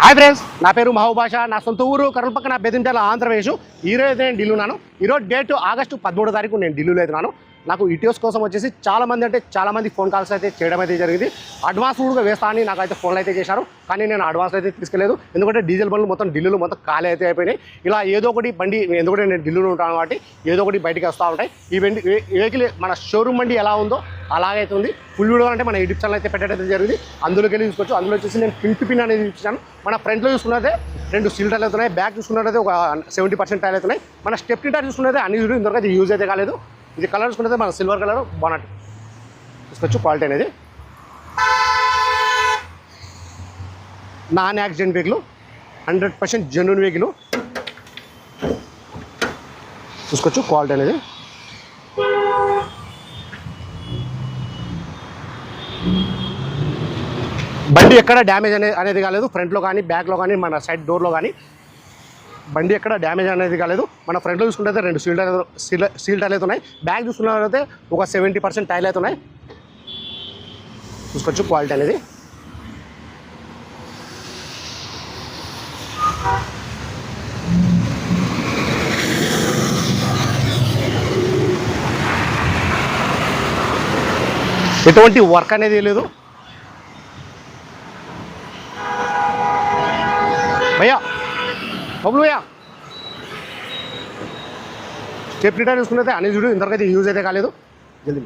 Hi friends, నా పేరు మహబూబ్ బాషా. నా సొంత ఊరు కర్నూలు పక్కన బెదింటల ఆంధ్రప్రదేశ్. ఈరోజు అయితే నేను ఢిల్లీ ఉన్నాను. ఈరోజు డేట్ ఆగస్టు 13వ తారీఖు నేను ఢిల్లీలో అవుతున్నాను. నాకు ఈటీఎస్ కోసం వచ్చేసి చాలామంది ఫోన్ కాల్స్ అయితే చేయడం అయితే జరిగింది. అడ్వాన్స్ కూడా వేస్తా అని నాకైతే ఫోన్లు అయితే చేశారు. కానీ నేను అడ్వాన్స్ అయితే తీసుకెళ్ళలేదు. ఎందుకంటే డీజిల్ బండ్లు మొత్తం ఢిల్లీలో మొత్తం ఖాళీ అయితే అయిపోయినాయి. ఇలా ఏదో ఒకటి బండి, ఎందుకంటే నేను ఢిల్లీలో ఉంటాను కాబట్టి ఏదో ఒకటి బయటికి వస్తూ ఉంటాయి. ఈ బండి వెహికల్ మన షోరూమ్ బండి ఎలా ఉందో అలాగైతే ఉంది. ఫుల్ వీడియో అంటే మన యూట్యూబ్ ఛానల్ అయితే పెట్టడం అయితే జరిగింది. అందులోకి వెళ్ళి చూసుకోవచ్చు. అందులో వచ్చేసి నేను పిన్ అనేది చూపించాను. మన ఫ్రంట్లో చూసుకున్నదే 2 స్టీల్ టైర్లు అవుతున్నాయి. బ్యాక్ చూసుకున్నట్లయితే ఒక 70% టైర్లు అవుతున్నాయి. మన స్టెప్నీ టైర్ చూసుకున్నదే అన్ని ఇంతవరకు అయితే యూజ్ అయితే కాలేదు. ఇది కలర్ చూసుకున్నదే మన సిల్వర్ కలర్ బానట్ చూసుకోవచ్చు. క్వాలిటీ అనేది non accident vehicle, 100% genuine vehicle చూసుకోవచ్చు. క్వాలిటీ అనేది బండి ఎక్కడ డ్యామేజ్ అనేది కాలేదు. ఫ్రంట్లో కానీ బ్యాక్లో కానీ మన సైడ్ డోర్లో కానీ బండి ఎక్కడ డ్యామేజ్ అనేది కాలేదు. మన ఫ్రంట్లో చూసుకుంటే 2 స్టీల్ టైర్లు అవుతున్నాయి. బ్యాక్ చూసుకున్నట్లయితే ఒక 70% టైర్లు అవుతున్నాయి చూసుకోవచ్చు. క్వాలిటీ అనేది ఎటువంటి వర్క్ అనేది లేదు భయ్యా. బబ్లు భయ్యా, స్టెప్ రిటర్న్ చూసుకున్నైతే అని చూడు ఇంతవరకు అయితే యూజ్ అయితే కాలేదు. జల్దీ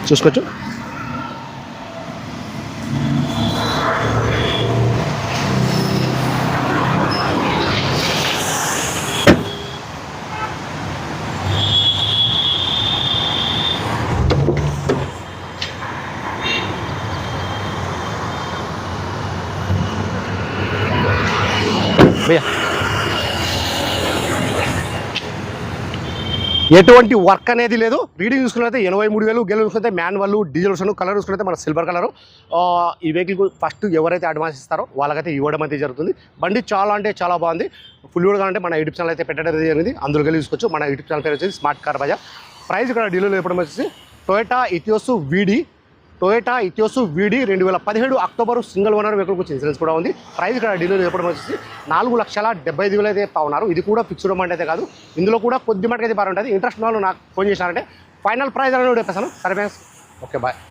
చూసుకోవచ్చు. ఎటువంటి వర్క్ అనేది లేదు. రీడింగ్ చూసుకున్నైతే 83,000. గెలు చూసుకుంటే మాన్యువల్, డీజిల్ వస్తాను. కలర్ చూసుకుంటే మన సిల్వర్ కలరు. ఈ వెహికల్ ఫస్ట్ ఎవరైతే అడ్వాన్స్ ఇస్తారో వాళ్ళకైతే ఇవ్వడం అయితే జరుగుతుంది. బండి చాలా అంటే చాలా బాగుంది. ఫుల్ వీడియో అంటే మన యూట్యూబ్ ఛానల్ అయితే పెట్టడం జరిగింది. అందులో వెళ్ళి చూసుకోవచ్చు. మన యూట్యూబ్ ఛానల్ పేరు వచ్చేసి స్మార్ట్ కార్ బజార్. ప్రైస్ ఇక్కడ ఢిల్లీలో చెప్పడం వచ్చేసి Toyota Etios VD 2017 October single owner vehicle వచ్చి ఇన్సూరెన్స్ కూడా ఉంది. ప్రైస్ ఇక్కడ ఢిల్లీలో చెప్పడం వచ్చేసి 4,75,000 అయితే ఉన్నారు. ఇది కూడా ఫిక్స్డ్ అమౌంట్ అయితే కాదు. ఇందులో కూడా కొద్ది మటుకు అయితే బాగుంటుంది. ఇంట్రెస్ట్ వాళ్ళు నాకు ఫోన్ చేశారంటే ఫైనల్ ప్రైస్ అనేది చెప్పేస్తాను. సరే ఫ్రెండ్స్, ఓకే బాయ్.